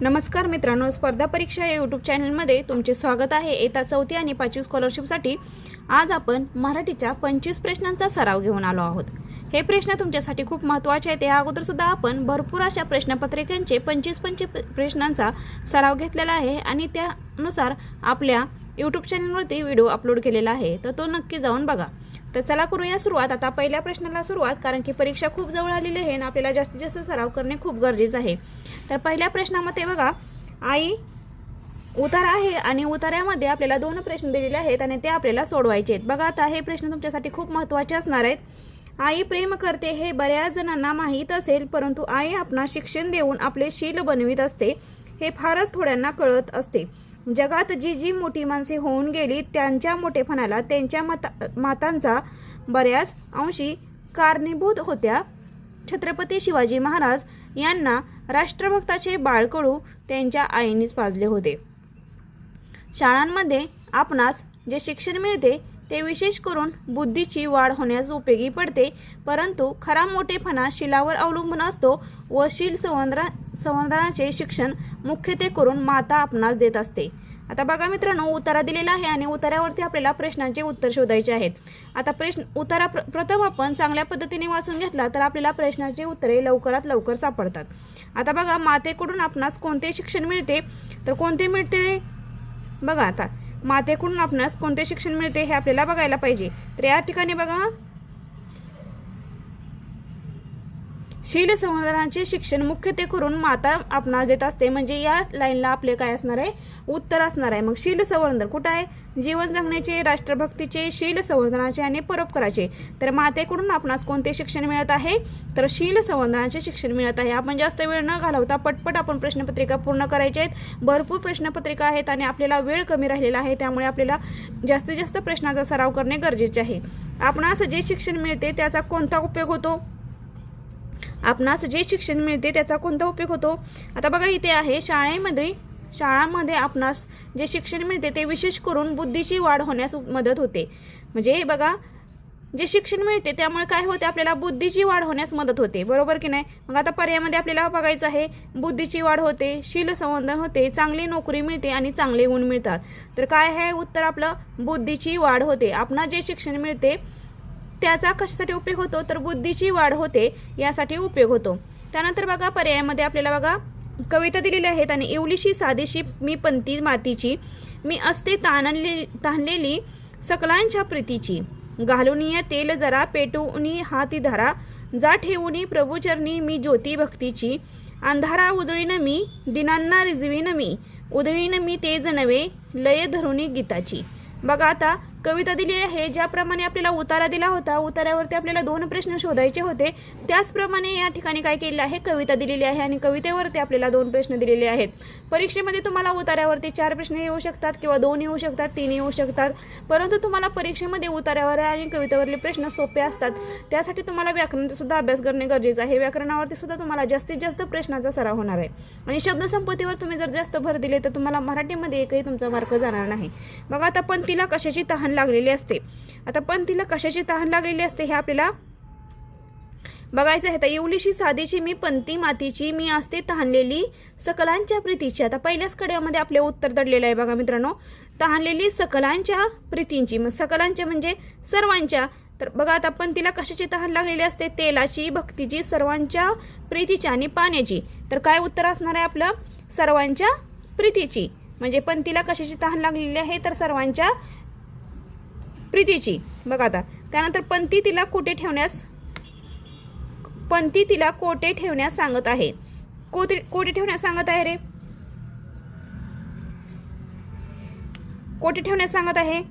नमस्कार मित्रांनो, स्पर्धा परीक्षा या यूट्यूब चॅनलमध्ये तुमचे स्वागत आहे। इयत्ता 4थी आणि 5वी स्कॉलरशिपसाठी आज आपण मराठीच्या 25 प्रश्नांचा सराव घेऊन आलो आहोत। हे प्रश्न तुमच्यासाठी खूप महत्त्वाचे आहेत। या अगोदर सुद्धा आपण भरपूर अशा प्रश्नपत्रिकांचे 25 प्रश्नांचा सराव घेतलेला आहे आणि त्यानुसार आपल्या यूट्यूब चॅनलवरती व्हिडिओ अपलोड केलेला आहे, तर तो नक्की जाऊन बघा। तर चला करूया सुरुवात। आता पहिल्या प्रश्नाला सुरुवात, कारण की परीक्षा खूप जवळ आलेली आहे आणि आपल्याला जास्तीत जास्त सराव करणे खूप गरजेचे आहे। तर पहिल्या प्रश्नामध्ये बघा, आई उतारा आहे आणि उतार्यामध्ये आपल्याला 2 प्रश्न दिलेले आहेत आणि ते आपल्याला सोडवायचे आहेत। बघा, आता हे प्रश्न तुमच्यासाठी खूप महत्त्वाचे असणार आहेत। आई प्रेम करते हे बऱ्याच जणांना माहीत असेल, परंतु आई आपणास शिक्षण देऊन आपले शील बनवित असते हे फारच थोड्यांना कळत असते। जगात जी जी मोठी माणसे होऊन गेली त्यांच्या मोठेपणाला त्यांच्या मातांचा बऱ्याच अंशी कारणीभूत होत्या। छत्रपती शिवाजी महाराज यांना राष्ट्रभक्ताचे बाळकडू त्यांच्या आईनेच पाजले होते। शाळांमध्ये आपणास जे शिक्षण मिळते ते विशेष करून बुद्धीची वाढ होण्यास उपयोगी पडते, परंतु खरा मोठेपणा शिलावर अवलंबून असतो व शील संवर्धनाचे शिक्षण मुख्यत्वे करून माता आपणास देत असते। आता बघा मित्रांनो, उतारा दिलेला आहे आणि उतारावरती आपल्याला प्रश्नांचे उत्तर शोधायचे आहेत। आता उतारा प्रथम आपण चांगल्या पद्धतीने वाचून घेतला तर आपल्याला प्रश्नाची उत्तरे लवकरात लवकर सापडतात। आता बघा, मातेकडून आपणास कोणते शिक्षण मिळते, तर कोणते मिळते बघा। आता मातेकडून आपणास कोणते शिक्षण मिळते हे आपल्याला बघायला पाहिजे। तर या ठिकाणी बघा, शील संवर्धनाचे शिक्षण मुख्यत्वे करून माता आपणास देत असते, म्हणजे या लाईनला आपले काय असणार आहे, उत्तर असणार आहे। मग शील संवर्धन कुठं आहे, जीवन जगण्याचे, राष्ट्रभक्तीचे, शील संवर्धनाचे आणि परोपकाराचे। तर मातेकडून आपणास कोणते शिक्षण मिळत आहे, तर शील संवर्धनाचे शिक्षण मिळत आहे। आपण जास्त वेळ न घालवता पटपट आपण प्रश्नपत्रिका पूर्ण करायचे आहेत। भरपूर प्रश्नपत्रिका आहेत आणि आपल्याला वेळ कमी राहिलेला आहे, त्यामुळे आपल्याला जास्तीत जास्त प्रश्नाचा सराव करणे गरजेचे आहे। आपणास जे शिक्षण मिळते त्याचा कोणता उपयोग होतो, आपणास जे शिक्षण मिळते त्याचा कोणता उपयोग होतो। आता बघा, इथे आहे शाळांमध्ये आपणास जे शिक्षण मिळते ते विशेष करून बुद्धीची वाढ होण्यास मदत होते। म्हणजे बघा, जे शिक्षण मिळते त्यामुळे काय होते, आपल्याला बुद्धीची वाढ होण्यास मदत होते, बरोबर की नाही। मग आता पर्यायामध्ये आपल्याला बघायचं आहे, बुद्धीची वाढ होते, शील संवर्धन होते, चांगली नोकरी मिळते आणि चांगले गुण मिळतात। तर काय आहे उत्तर आपलं, बुद्धीची वाढ होते। आपणास जे शिक्षण मिळते त्याचा कशासाठी उपयोग होतो, तर बुद्धीची वाढ होते यासाठी उपयोग होतो। त्यानंतर बघा, पर्यायामध्ये आपल्याला बघा कविता दिलेल्या आहेत आणि एवलीशी साधीशी मी पंथी मातीची, मी असते ताणलेली सकलांच्या प्रीतीची, घालुनिया तेल जरा पेटवुनी हाती धरा, जा ठेवुनी प्रभुचरणी मी ज्योती भक्तीची, अंधारा उजळीन मी दिनांना रिजवीन मी, उधळीन मी तेज नवे लय धरुनी गीताची। बघा, आता कविता दिली आहे, ज्याप्रमाणे आपल्याला उतारा दिला होता, उतार्यावरती आपल्याला 2 प्रश्न शोधायचे होते, त्याचप्रमाणे या ठिकाणी काय केलेलं आहे, कविता दिलेली आहे आणि कवितेवरती आपल्याला 2 प्रश्न दिलेले आहेत। परीक्षेमध्ये तुम्हाला उतार्यावरती 4 प्रश्न येऊ शकतात किंवा 2 येऊ शकतात, 3 येऊ शकतात, परंतु तुम्हाला परीक्षेमध्ये उतार्यावर आणि कवितेवरले प्रश्न सोपे असतात। त्यासाठी तुम्हाला व्याकरणाचा सुद्धा अभ्यास करणे गरजेचे आहे। व्याकरणावरती सुद्धा तुम्हाला जास्तीत जास्त प्रश्नाचा सराव होणार आहे आणि शब्दसंपत्तीवर तुम्ही जर जास्त भर दिले तर तुम्हाला मराठीमध्ये एकही तुमचा मार्क जाणार नाही। बघा, आता पंथीला कशाची तहान लागलेली असते, आता पंथीला कशाची तहान लागलेली असते हे आपल्याला बघायचं आहे। तर एवलीशी साधीची मी पंथी मातीची, मी असते तहानलेली सकलांच्या प्रीतीची। आता पहिल्याच कड्यामध्ये आपले उत्तर दडलेलं आहे बघा मित्रांनो, तहानलेली सकलांच्या प्रीतींची। मग सकलांच्या म्हणजे सर्वांच्या। तर बघा, आता पंथीला कशाची तहान लागलेली असते, तेलाची, भक्तीची, सर्वांच्या प्रीतीची आणि पाण्याची। तर काय उत्तर असणार आहे आपलं, सर्वांच्या प्रीतीची। म्हणजे पंथीला कशाची तहान लागलेली आहे, तर सर्वांच्या प्रीतीची। बघा, आता त्यानंतर पंथी तिला कोठे ठेवण्यास सांगत आहे, कोठे ठेवण्यास सांगत आहे रे, कोठे ठेवण्यास सांगत आहे।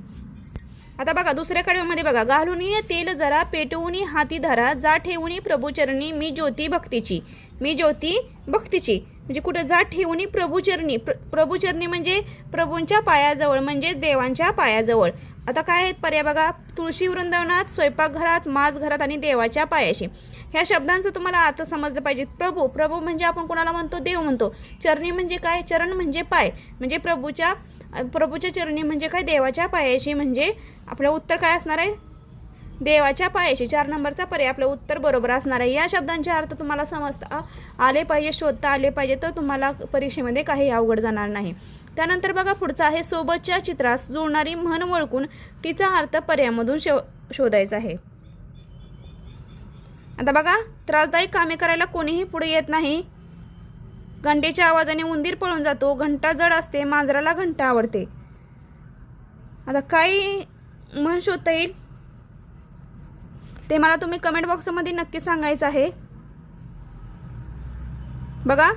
आता बघा, दुसऱ्या कडव्यामध्ये बघा, घालुनी तेल जरा पेटवुनी हाती धरा, जा ठेवुनी प्रभुचरणी मी ज्योती भक्तीची, मी ज्योती भक्तीची। म्हणजे कुठं, जा ठेवुनी प्रभुचरणी, प्रभुचरणी म्हणजे प्रभूंच्या पायाजवळ, म्हणजे देवांच्या पायाजवळ। आता काय आहेत पर्याय बघा, तुळशी वृंदावनात, स्वयंपाकघरात, माज घरात आणि देवाच्या पायाशी। ह्या शब्दांचं तुम्हाला आता समजलं पाहिजे। प्रभू म्हणजे आपण कोणाला म्हणतो, देव म्हणतो। चरणी म्हणजे काय, चरण म्हणजे पाय, म्हणजे प्रभूच्या चरणी म्हणजे काय, देवाच्या पायाशी। म्हणजे आपलं उत्तर काय असणार आहे, देवाच्या पायाशी 4 नंबरचा पर्याय आपलं उत्तर बरोबर असणार आहे. या शब्दांचे अर्थ तुम्हाला समजता आले पाहिजे, शोधता आले पाहिजे, तर तुम्हाला परीक्षेमध्ये काही अवघड जाणार नाही. त्यानंतर बघा पुढचा आहे सोबतच्या चित्रास जुळणारी म्हण ओळखून तिचा अर्थ पर्यायामधून शोधायचा आहे. आता बघा, त्रासदायक कामे करायला कोणीही पुढे येत नाही. घंटेच्या आवाजाने उंदीर पळून जातो. घंटा जड असते. मांजराला घंटा आवडते. आता काय म्हण शोधता येईल ते मला तुम्ही कमेंट बॉक्समध्ये नक्की सांगायचं आहे. बघा,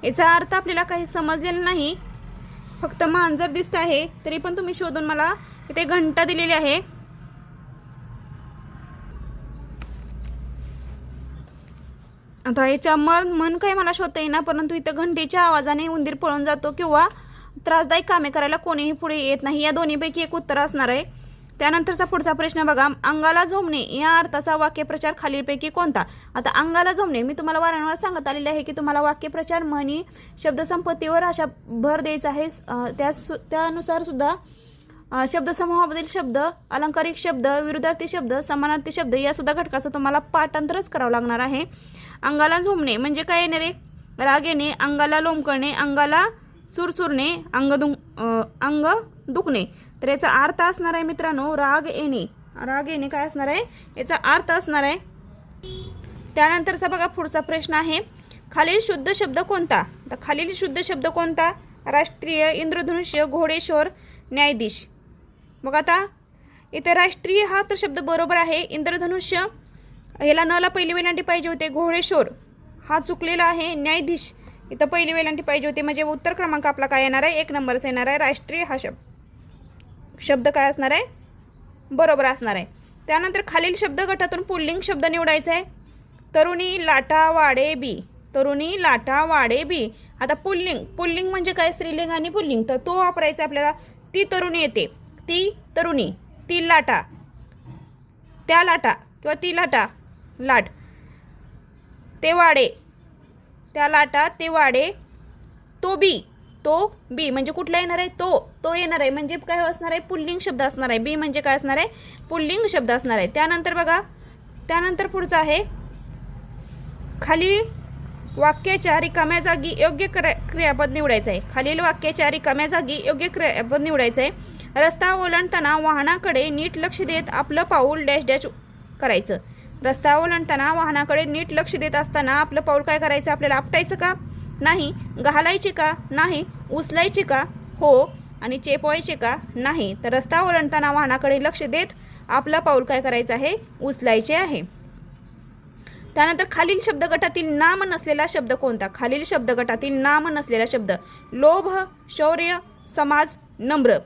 याचा अर्थ आपल्याला काही समजलेला नाही, फक्त मांजर दिसत आहे. तरी पण तुम्ही शोधून मला इथे घंटा दिलेली आहे. आता याच्या मन काही मला शोधता येईना, परंतु इथं घंटेच्या आवाजाने उंदीर पळून जातो किंवा त्रासदायक कामे करायला कोणीही पुढे येत नाही, या दोन्हीपैकी एक उत्तर असणार आहे. त्यानंतरचा पुढचा प्रश्न बघा, अंगाला झोंबणे या अर्थाचा वाक्यप्रचार खालीलपैकी कोणता? आता अंगाला झोंबणे मी तुम्हाला वारंवार सांगत आलेले आहे की तुम्हाला वाक्यप्रचार, म्हणी, शब्दसंपत्तीवर अशा भर द्यायचा आहे. त्यानुसार सुद्धा शब्दसमूहामधील शब्द, अलंकारिक शब्द, विरुद्धार्थी शब्द, समानार्थी शब्द या सुद्धा घटकाचं तुम्हाला पाठांतरच करावं लागणार आहे. अंगाला झोंबणे म्हणजे काय येणार आहे? राग येणे, अंगाला लोंबकळणे, अंगाला चुरचुरणे, अंग दुखणे. तर याचा अर्थ असणार आहे मित्रांनो राग येणे. राग येणे काय असणार आहे? याचा अर्थ असणार आहे. त्यानंतरचा बघा पुढचा प्रश्न आहे, खालील शुद्ध शब्द कोणता? तर खालील शुद्ध शब्द कोणता? राष्ट्रीय, इंद्रधनुष्य, घोडेश्वर, न्यायाधीश. बघा आता इथे राष्ट्रीय हा तर शब्द बरोबर आहे. इंद्रधनुष्य ह्याला नला पहिली वेलांटी पाहिजे होते. घोडेश्वर हा चुकलेला आहे. न्यायाधीश इथं पहिली वेलांटी पाहिजे होते. म्हणजे उत्तर क्रमांक आपला काय येणार आहे? 1 नंबरचा येणार आहे. राष्ट्रीय हा शब्द काय असणार आहे? बरोबर असणार आहे. त्यानंतर खालील शब्द गटातून पुल्लिंग शब्द निवडायचा आहे. तरुणी, लाटा, वाडे, बी. तरुणी, लाटा, वाडे, बी. आता पुल्लिंग म्हणजे काय? स्त्रीलिंग आणि पुल्लिंग. तर तो वापरायचा आपल्याला. ती तरुणी येते, ती तरुणी, ती लाटा, त्या लाटा किंवा ती लाटा, लाट, ते वाडे, त्या लाटा, ते वाडे, तो बी म्हणजे कुठला येणार आहे? तो येणार आहे. म्हणजे काय असणार आहे? पुल्लिंग शब्द असणार आहे. बी म्हणजे काय असणार आहे? पुल्लिंग शब्द असणार आहे. त्यानंतर बघा, त्यानंतर पुढचं आहे, खाली वाक्याच्या रिकाम्या जागी योग्य क्रियापद निवडायचं आहे. खालील वाक्याच्या रिकाम्या जागी योग्य क्रियापद निवडायचं आहे. रस्ता ओलांडताना वाहनाकडे नीट लक्ष देत आपलं पाऊल डॅश डॅश करायचं. रस्ता ओलांडताना वाहनाकडे नीट लक्ष देत असताना आपलं पाऊल काय करायचं? आपल्याला आपटायचं का? नाही. घालायची का? नाही. उचलायची का? हो. आणि चेपवायचे का? नाही. तर रस्ता ओलांडताना वाहनाकडे लक्ष देत आपलं पाऊल काय करायचं आहे? उचलायचे आहे. त्यानंतर खालील शब्द गटातील नाम नसलेला शब्द कोणता? खालील शब्द गटातील नाम नसलेला शब्द, लोभ, शौर्य, समाज, नम्र.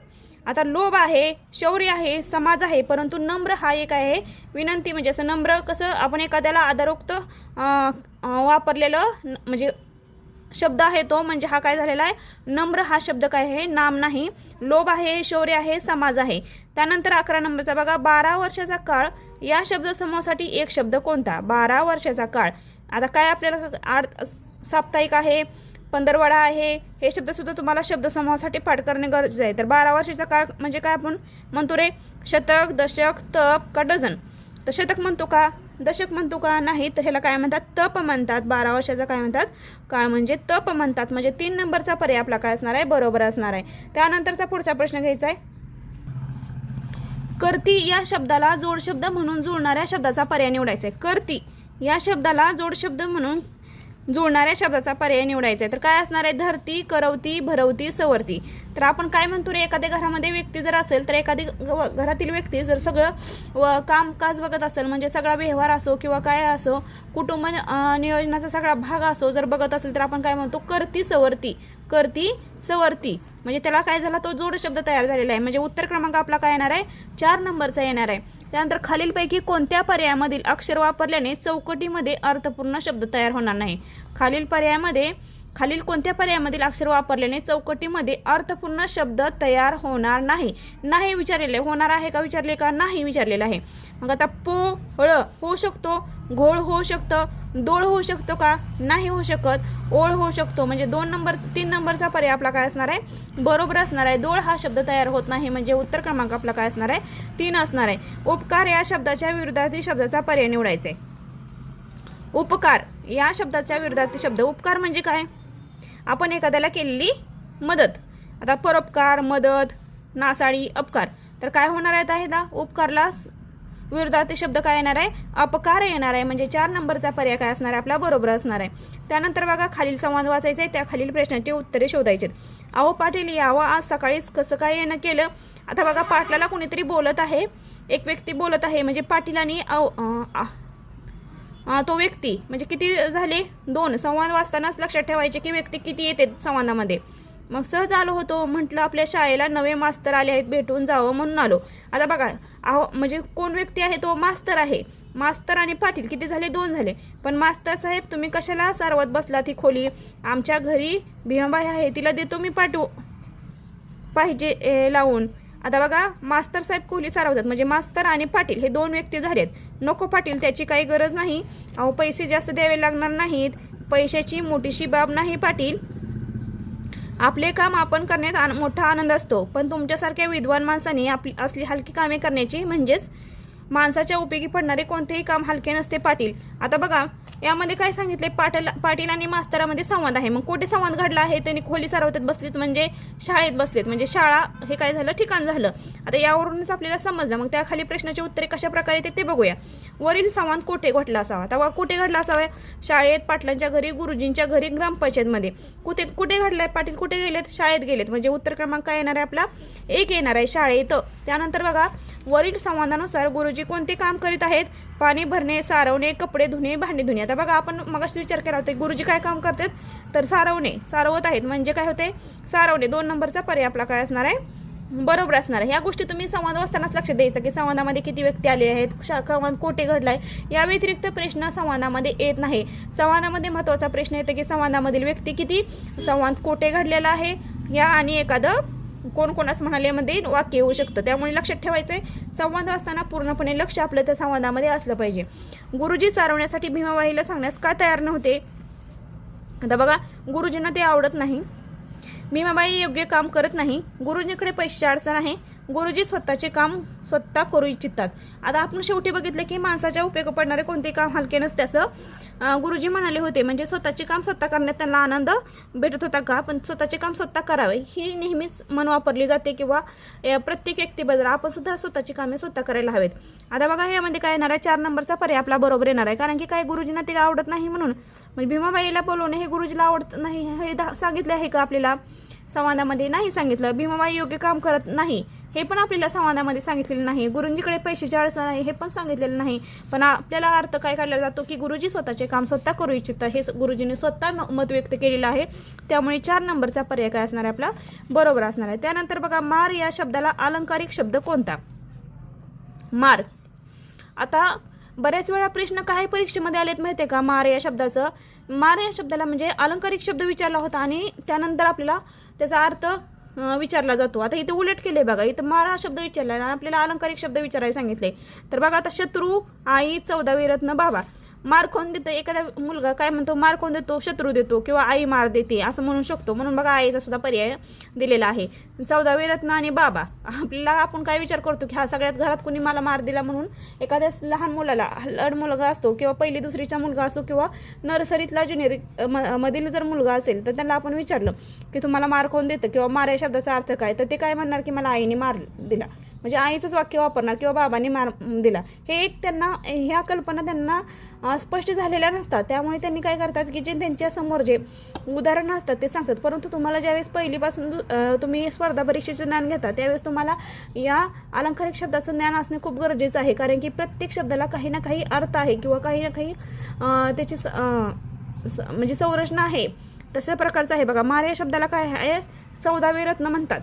आता लोभ आहे, शौर्य आहे, समाज आहे, परंतु नम्र हा एक आहे विनंती. म्हणजे असं नम्र कसं आपण एखाद्याला आदरोक्त वापरलेलं म्हणजे शब्द आहे तो, म्हणजे हा काय झालेला आहे? नम्र हा शब्द काय आहे? नाम नाही. लोभ आहे, शौर्य आहे, समाज आहे. त्यानंतर 11 नंबरचा बघा, 12 वर्षाचा काळ या शब्दसमूहासाठी एक शब्द कोणता? 12 वर्षाचा काळ. आता काय आपल्याला साप्ताहिक आहे, पंधरवडा आहे, हे शब्दसुद्धा तुम्हाला शब्दसमूहासाठी पाठ करणे गरजेचे आहे. तर 12 वर्षाचा काळ म्हणजे काय आपण म्हणतो रे? शतक, दशक, तप का डझन? तर शतक म्हणतो का? दशक म्हणतो का? नाही. तर ह्याला काय म्हणतात? तप म्हणतात. 12 वर्षाचा काय म्हणतात? काळ म्हणजे तप म्हणतात. म्हणजे 3 नंबरचा पर्याय आपला काय असणार आहे? बरोबर असणार आहे. त्यानंतरचा पुढचा प्रश्न घ्यायचा आहे, करती या शब्दाला जोडशब्द म्हणून जुळणाऱ्या शब्दाचा पर्याय निवडायचा आहे. करती या शब्दाला जोडशब्द म्हणून जुळणाऱ्या शब्दाचा पर्याय निवडायचा आहे. तर काय असणार आहे? धरती, करवती, भरवती, सवरती. तर आपण काय म्हणतो रे? एखाद्या घरामध्ये व्यक्ती जर असेल तर एखादी घरातील व्यक्ती जर सगळं कामकाज बघत असेल, म्हणजे सगळा व्यवहार असो किंवा काय असो, कुटुंब नियोजनाचा सगळा भाग असो जर बघत असेल तर आपण काय म्हणतो? करती, सवरती. करती, सवरती. म्हणजे त्याला काय झाला? तो जोड शब्द तयार झालेला आहे. म्हणजे उत्तर क्रमांक आपला काय येणार आहे? 4 नंबरचा येणार आहे. त्यानंतर खालीलपैकी कोणत्या पर्यायामधील अक्षर वापरल्याने चौकटीमध्ये अर्थपूर्ण शब्द तयार होणार नाही? खालील पर्यायामध्ये खालील कोणत्या पर्यायामधील अक्षर वापरल्याने चौकटीमध्ये अर्थपूर्ण शब्द तयार होणार नाही? नाही विचारलेले, होणार आहे का विचारले का? नाही विचारलेलं आहे. मग आता पोळ होऊ शकतो, घोळ होऊ शकतं, दोळ होऊ शकतो का? नाही होऊ शकत. ओळ होऊ शकतो, म्हणजे 3 नंबरचा पर्याय आपला काय असणार आहे? बरोबर असणार आहे. दोळ हा शब्द तयार होत नाही, म्हणजे उत्तर क्रमांक आपला काय असणार आहे? 3 असणार आहे. उपकार या शब्दाच्या विरुद्धार्थी शब्दाचा पर्याय निवडायचा आहे. उपकार या शब्दाच्या विरुद्धार्थी शब्द. उपकार म्हणजे काय? आपण एखाद्याला केलेली मदत. आता परोपकार, मदत, नासाडी, अपकार. तर काय होणार आहे? उपकारला विरुद्धार्थी शब्द काय येणार आहे? अपकार येणार आहे, म्हणजे 4 नंबरचा पर्याय काय असणार आहे आपला? बरोबर असणार आहे. त्यानंतर बघा खालील संवाद वाचायचे, त्या खालील प्रश्नाची उत्तरे शोधायची. अहो पाटील यावं आज सकाळीच कसं काय येणं केलं? आता बघा पाटलाला कोणीतरी बोलत आहे, एक व्यक्ती बोलत आहे, म्हणजे पाटील आणि तो व्यक्ती, म्हणजे किती झाले? 2. संवाद वाचतानाच लक्षात ठेवायचे की व्यक्ती किती येते संवादामध्ये. मग सहज आलो होतो, म्हटलं आपल्या शाळेला नवे मास्तर आले आहेत, भेटून जावं म्हणून आलो. आता बघा म्हणजे कोण व्यक्ती आहे? तो मास्तर आहे. मास्तर आणि पाटील किती झाले? 2 झाले. पण मास्तर साहेब तुम्ही कशाला सारवत बसला ती खोली? आमच्या घरी भीमाबाई आहे, तिला देतो मी पाहिजे लावून. आता बघा मास्तर साहेब खोली सारवतात, म्हणजे मास्तर आणि पाटील हे 2 व्यक्ती झालेत. नको पाटील त्याची काही गरज नाही, अहो पैसे जास्त द्यावे लागणार नाहीत, पैशाची मोठीशी बाब नाही पाटील, आपले काम आपण करण्यात मोठा आनंद असतो, पण तुमच्यासारख्या विद्वान माणसांनी असली हलकी कामे करण्याची, म्हणजेच माणसाच्या उपयोगी पडणारे कोणतेही काम हलके नसते पाटील. आता बघा यामध्ये काय सांगितले? पाटील आणि मास्तरामध्ये संवाद आहे. मग कुठे संवाद घडला आहे? त्यांनी खोली सारवतात बसलीत, म्हणजे शाळेत बसलेत, म्हणजे शाळा हे काय झालं? ठिकाण झालं. आता यावरूनच आपल्याला समजलं. मग त्या खाली प्रश्नाची उत्तरे कशा प्रकारे येते ते बघूया. वरील संवाद कोठे घडला असावा? तेव्हा कुठे घडला असावा? शाळेत, पाटलांच्या घरी, गुरुजींच्या घरी, ग्रामपंचायतमध्ये. कुठे घडलाय? पाटील कुठे गेलेत? शाळेत गेलेत, म्हणजे उत्तर क्रमांक काय येणार आहे आपला? 1 येणार आहे, शाळेत. त्यानंतर बघा वरील संवादानुसार गुरुजी कोणते काम करीत आहेत? पाणी भरणे, सारवणे, कपडे धुणे, भांडी धुणे. आता बघा आपण मगाशी विचार केला होता गुरुजी काय काम करतात? तर सारवत आहेत, म्हणजे काय होते? सारवणे. 2 नंबरचा पर्याय आपला काय असणार आहे? बरोबर असणार आहे. ह्या गोष्टी तुम्ही संवाद वाचतानाच लक्षात द्यायचं की संवादामध्ये किती व्यक्ती आले आहेत, संवाद कोठे घडलाय. या व्यतिरिक्त प्रश्न संवादामध्ये येत नाही. संवादामध्ये महत्त्वाचा प्रश्न येतो की संवादामधील व्यक्ती किती, संवाद कोठे घडलेला आहे, या आणि एखादं कोण कोणास म्हणाल्यामध्ये वाक्य येऊ शकतं. त्यामुळे लक्षात ठेवायचंय संवाद असताना पूर्णपणे लक्ष आपलं त्या संवादामध्ये असलं पाहिजे. गुरुजी सारवण्यासाठी भीमाबाईला सांगण्यास का तयार नव्हते? आता बघा गुरुजींना ते आवडत नाही, भीमाबाई योग्य काम करत नाही, गुरुजींकडे पैशाची अडचण आहे, गुरुजी स्वतःचे काम स्वतः करू इच्छितात. आता आपण शेवटी बघितलं की माणसाच्या उपयोग पडणारे कोणते काम हलके नसते असं गुरुजी म्हणाले होते, म्हणजे स्वतःचे काम स्वतः करण्यात त्यांना आनंद भेटत होता का? पण स्वतःचे काम स्वतः करावे ही नेहमीच मन वापरली जाते, किंवा प्रत्येक व्यक्तीबद्दल आपण सुद्धा स्वतःची कामे स्वतः करायला हवेत. आता बघा यामध्ये काय येणार आहे? 4 नंबरचा पर्याय आपला बरोबर येणार आहे, कारण की काय गुरुजींना ते आवडत नाही म्हणून. म्हणजे भीमाबाईला बोलवणे हे गुरुजीला आवडत नाही हे सांगितले आहे का आपल्याला? संवादामध्ये नाही सांगितलं. भीमाबाई योग्य काम करत नाही हे पण आपल्याला संवादामध्ये सांगितलेलं नाही. गुरुजींकडे पैशाची अडचण आहे हे पण सांगितलेलं नाही. पण आपल्याला अर्थ काय काढला जातो की गुरुजी स्वतःचे काम स्वतः करू इच्छितात, हे गुरुजींनी स्वतः मत व्यक्त केलेलं आहे. त्यामुळे 4 नंबरचा पर्याय काय असणार आहे आपला? बरोबर असणार आहे. त्यानंतर बघा मार या शब्दाला अलंकारिक शब्द कोणता? मार. आता बऱ्याच वेळा प्रश्न काय परीक्षेमध्ये आलेत माहिती आहे का? मार या शब्दाचं, मार या शब्दाला म्हणजे अलंकारिक शब्द विचारला होता आणि त्यानंतर आपल्याला त्याचा अर्थ विचारला जातो. आता इथे उलट केले बघा, इथं मार हा शब्द विचारला आणि आपल्याला अलंकारिक शब्द विचारायला सांगितले. तर बघा आता शत्रू, आई, 14वी रत्न, बाबा. मार कोण देतं? एखादा मुलगा काय म्हणतो? मार कोण देतो? शत्रू देतो, किंवा आई मार देते असं म्हणू शकतो. म्हणून बघा आईचा सुद्धा पर्याय दिलेला आहे. 14वी रत्न आणि बाबा. आपल्याला आपण काय विचार करतो की हा सगळ्यात घरात कोणी मला मार दिला म्हणून. एखाद्या लहान मुलाला, लहान मुलगा असतो किंवा 1ली 2रीचा मुलगा असो किंवा नर्सरीतला ज्युनियर मधील जर मुलगा असेल तर त्यांना आपण विचारलं की तुम्हाला मार कोण देतं किंवा मार या शब्दाचा अर्थ काय, तर ते काय म्हणणार की मला आईने मार दिला, म्हणजे आईचंच वाक्य वापरणार, किंवा बाबांनी मार दिला. हे एक त्यांना ह्या कल्पना त्यांना स्पष्ट झालेल्या नसतात. त्यामुळे त्यांनी काय करतात की जे त्यांच्या समोर जे उदाहरणं असतात ते सांगतात. परंतु तुम्हाला ज्यावेळेस पहिलीपासून तुम्ही स्पर्धा परीक्षेचं ज्ञान घेता त्यावेळेस तुम्हाला या अलंकारिक शब्दाचं ज्ञान असणे खूप गरजेचं आहे, कारण की प्रत्येक शब्दाला काही ना काही अर्थ आहे किंवा काही ना काही त्याची म्हणजे संरचना आहे. तशा प्रकारचं आहे बघा. मार या शब्दाला काय आहे? 14वे रत्न म्हणतात.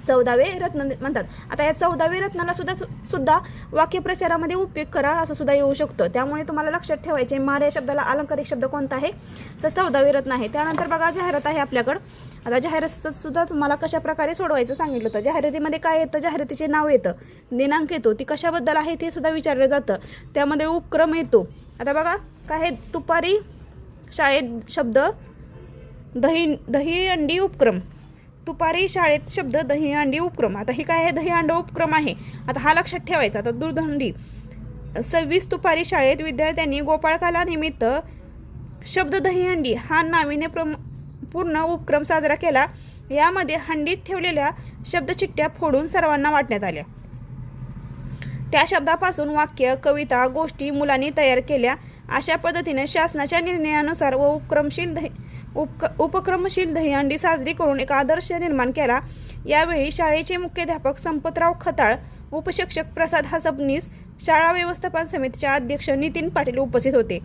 14वे रत्न म्हणतात. आता या 14वे रत्नाला सुद्धा वाक्यप्रचारामध्ये उपयोग करा असं सुद्धा येऊ शकतं. त्यामुळे तुम्हाला लक्षात ठेवायचे मार या शब्दाला अलंकारिक शब्द कोणता आहे तर 14वे रत्न आहे. त्यानंतर बघा जाहिरात आहे आपल्याकडं. आता जाहिरात सुद्धा तुम्हाला कशा प्रकारे सोडवायचं सांगितलं होतं. जाहिरातीमध्ये काय येतं, जाहिरातीचे नाव येतं, दिनांक येतो, ती कशाबद्दल आहे ते सुद्धा विचारलं जातं. त्यामध्ये उपक्रम येतो. आता बघा काय आहे, दुपारी शाळेत शब्द दहीहंडी उपक्रम, दुपारी शाळेत शब्द दहीहंडी उपक्रम. आता ही काय आहे, दहीहंडी उपक्रम आहे. आता हा लक्षात ठेवायचा. आता दूधहंडी 26 दुपारी शाळेत विद्यार्थ्यांनी गोपाळकाला निमित्त शब्द दहीहंडी हा नाविन्यपूर्ण उपक्रम साजरा केला. यामध्ये हंडीत ठेवलेल्या शब्दचिठ्ठ्या फोडून सर्वांना वाटण्यात आल्या. त्या शब्दापासून वाक्य, कविता, गोष्टी मुलांनी तयार केल्या. अशा पद्धतीने शासनाच्या निर्णयानुसार व उपक्रमशील दहीहंडी साजरी करून एक आदर्श निर्माण केला. यावेळी शाळेचे मुख्याध्यापक संपतराव खताळ, उपशिक्षक प्रसाद हसबनीस, शाळा व्यवस्थापन समितीचे अध्यक्ष नितीन पाटील उपस्थित होते.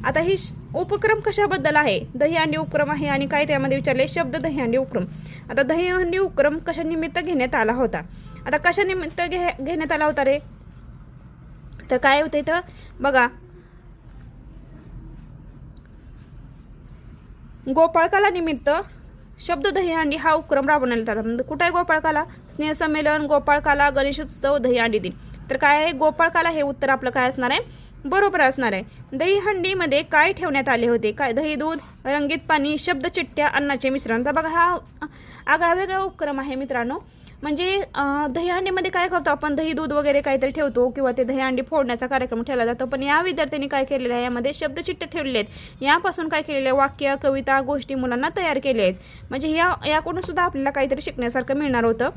आता ही उपक्रम कशाबद्दल आहे, दहीहंडी उपक्रम आहे. आणि काय त्यामध्ये विचारले, शब्द दहीहंडी उपक्रम. आता दहीहंडी उपक्रम कशानिमित्त घेण्यात आला होता. आता कशानिमित्त घेण्यात आला होता रे, तर काय होतं इथं बघा, गोपाळकाला निमित्त शब्द दहीहंडी हा उपक्रम राबवण्यात आला. म्हणजे कुठे आहे गोपाळकाला, स्नेहसंमेलन, गोपाळकाला, गणेशोत्सव, दहीहंडी दिन. तर काय आहे, गोपाळकाला हे उत्तर आपलं काय असणार आहे, बरोबर असणार आहे. दहीहंडीमध्ये काय ठेवण्यात आले होते, काय, दही, दूध, रंगीत पाणी, शब्दचिठ्ठ्या, अन्नाचे मिश्रण. तर बघा हा आगळा वेगळा उपक्रम आहे मित्रांनो. म्हणजे दहीहंडीमध्ये काय करतो आपण, दही दूध वगैरे काहीतरी ठेवतो किंवा ते दहीहंडी फोडण्याचा कार्यक्रम ठेवला जातो. पण या विद्यार्थ्यांनी काय केलेलं आहे, यामध्ये शब्दचिठ्ठ्या ठेवलेले आहेत. यापासून काय केलेलं आहे, वाक्य, कविता, गोष्टी मुलांना तयार केले आहेत. म्हणजे याकडून सुद्धा आपल्याला काहीतरी शिकण्यासारखं मिळणार होतं.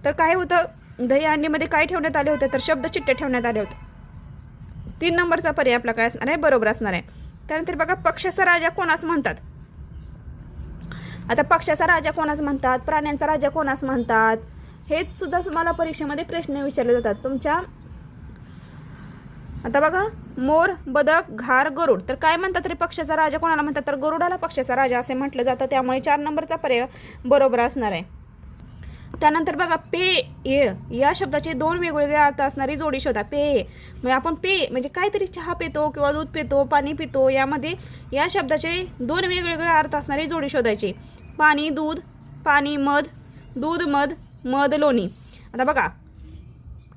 तर काय होतं, दहीहंडीमध्ये काय ठेवण्यात आले होते, तर शब्दचिठ्ठ्या ठेवण्यात आले होते. 3 नंबरचा पर्याय आपला काय असणार आहे, बरोबर असणार आहे. त्यानंतर बघा, पक्षाचा राजा कोणास म्हणतात. आता पक्षाचा राजा कोणास म्हणतात, प्राण्यांचा राजा कोणास म्हणतात, हे सुद्धा तुम्हाला परीक्षेमध्ये प्रश्न विचारले जातात तुमच्या. आता बघा, मोर, बदक, घार, गरुड. तर काय म्हणतात रे, पक्षाचा राजा कोणाला म्हणतात, तर गरुडाला पक्षाचा राजा असे म्हटलं जातं. त्यामुळे 4 नंबरचा पर्याय बरोबर असणार आहे. त्यानंतर बघा, पेय या शब्दाचे 2 वेगवेगळे अर्थ असणारी जोडी शोधा. पेय म्हणजे आपण पेय म्हणजे काहीतरी चहा पितो किंवा दूध पितो, पाणी पितो. यामध्ये या शब्दाचे 2 वेगवेगळे अर्थ असणारी जोडी शोधायची. पाणी, दूध, पाणी, मध, दूध, मध, मध, लोणी. आता बघा,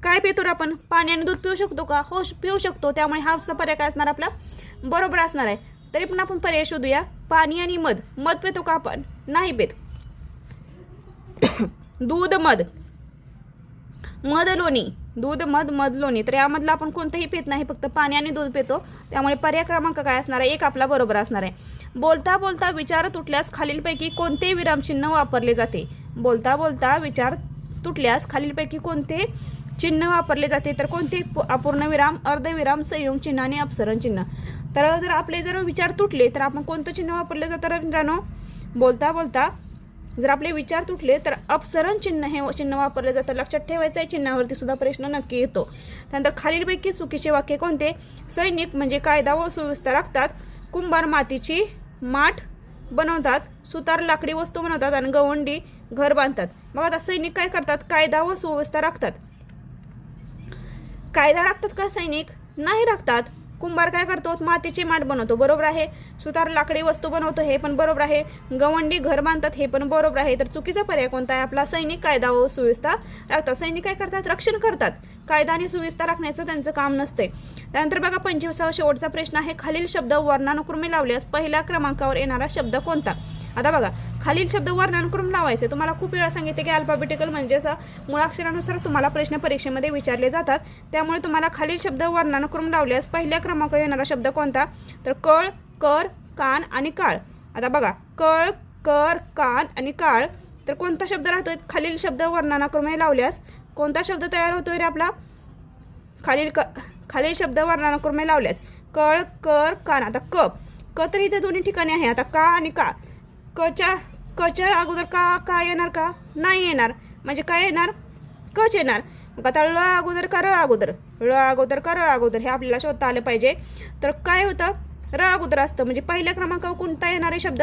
काय पितो आपण, पाणी आणि दूध पिऊ शकतो का, हो पिऊ शकतो. त्यामुळे हा पर्याय काय असणार आपला, बरोबर असणार आहे. तरी पण आपण पर्याय शोधूया. पाणी आणि मध, मध पितो का आपण, नाही पित. दूध, मध, मध, लोणी, दूध, मध, मध, लोणी. तर यामधलं आपण कोणतंही पित नाही, फक्त पाणी आणि दूध पितो. त्यामुळे पर्याय क्रमांक काय असणार आहे, 1 आपला बरोबर असणार आहे. बोलता बोलता विचार तुटल्यास खालीलपैकी कोणते विरामचिन्ह वापरले जाते. बोलता बोलता विचार तुटल्यास खालीलपैकी कोणते चिन्ह वापरले जाते, तर कोणते, अपूर्ण विराम, अर्धविराम, संयोग चिन्ह आणि अपसरण चिन्ह. तर जर आपले विचार तुटले तर आपण कोणतं चिन्ह वापरले जातं मित्रांनो, बोलता बोलता जर आपले विचार तुटले तर अपसरण चिन्ह हे चिन्ह वापरले जातं. लक्षात ठेवायचं आहे, चिन्हावरती सुद्धा प्रश्न नक्की येतो. त्यानंतर खालीलपैकी चुकीचे वाक्य कोणते, सैनिक म्हणजे कायदा व सुव्यवस्था राखतात, कुंभार मातीची माठ बनवतात, सुतार लाकडी वस्तू बनवतात आणि गवंडी घर बांधतात. मग आता सैनिक काय करतात, कायदा व सुव्यवस्था राखतात. कायदा राखतात का सैनिक, नाही राखतात. कुंभार काय करतो, मातीची माठ बनवतो, बरोबर आहे. सुतार लाकडी वस्तू बनवतो, हे पण बरोबर आहे. गवंडी घर बांधतात, हे पण बरोबर आहे. तर चुकीचा पर्याय कोणता आहे आपला, सैनिक कायदा व सुव्यवस्था राखतात. सैनिक काय करतात, रक्षण करतात. कायदा आणि सुव्यवस्था राखण्याचं त्यांचं काम नसते. त्यानंतर बघा, 25वा शेवटचा प्रश्न आहे, खालील शब्द वर्णानुक्रमे लावल्यास पहिल्या क्रमांकावर येणारा शब्द कोणता. आता बघा, खालील शब्द वर्णानुक्रम लावायचे. तुम्हाला खूप वेळा सांगितले की अल्फाबेटिकल म्हणजे असं मुळाक्षरानुसार तुम्हाला प्रश्न परीक्षेमध्ये विचारले जातात. त्यामुळे तुम्हाला खालील शब्द वर्णानुक्रम लावल्यास पहिल्या क्रमांकावर येणारा शब्द कोणता, तर कळ, कर, कान आणि काळ. आता बघा, कळ, कर, कान आणि काळ. तर कोणता शब्द राहतोय, खालील शब्द वर्णानुक्रमे लावल्यास कोणता शब्द तयार होतोय रे आपला, खालील शब्द वर्णानुक्रमे लावल्यास कळ, कर, कान. आता क तर इथे दोन्ही ठिकाणी आहे. आता का आणि का, कच्या अगोदर का येणार का, नाही येणार. म्हणजे काय येणार, कच येणार. मग आता ळ अगोदर का र अगोदर, ळ अगोदर का र अगोदर, हे आपल्याला शोधता आलं पाहिजे. तर काय होतं, र अगोदर असतं, म्हणजे पहिल्या क्रमांकावर कोणता येणार आहे शब्द,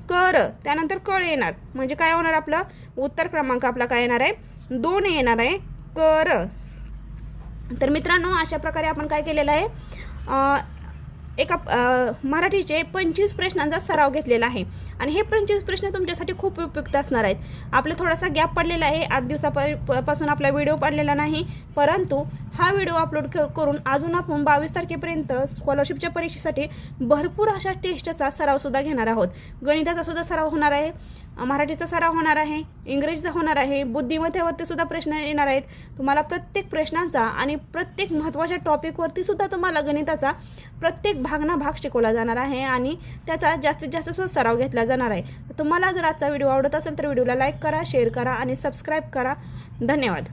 कर, त्यानंतर कळ येणार, म्हणजे काय होणार आपलं उत्तर क्रमांक आपला काय येणार आहे, 2 येणार आहे, कर. तर मित्रांनो, अशा प्रकारे आपण काय केलेलं आहे, एका मराठीचे 25 प्रश्नांचा सराव घेतलेला आहे आणि हे 25 प्रश्न तुमच्यासाठी खूप उपयुक्त असणार आहेत. आपला थोडासा गॅप पडलेला आहे, 8 दिवसापासून आपला व्हिडिओ पडलेला नाही, परंतु हा व्हिडिओ अपलोड करून अजून आपण 22 तारखेपर्यंत स्कॉलरशिपच्या परीक्षेसाठी भरपूर अशा टेस्टचा सरावसुद्धा घेणार आहोत. गणिताचा सुद्धा सराव होणार आहे, मराठीचा सराव होणार आहे, इंग्रजीचा होणार आहे, बुद्धिमत्तेवरती सुद्धा प्रश्न येणार आहेत. तुम्हाला प्रत्येक प्रश्नांचा आणि प्रत्येक महत्त्वाच्या टॉपिकवरती सुद्धा तुम्हाला गणिताचा प्रत्येक भाग ना भाग शिकवला जाणार आहे आणि त्याचा जास्तीत जास्त सराव घेतला जाणार आहे. तुम्हाला जर आजचा व्हिडिओ आवडत असेल तर व्हिडिओला लाईक करा, शेअर करा आणि सबस्क्राईब करा. धन्यवाद.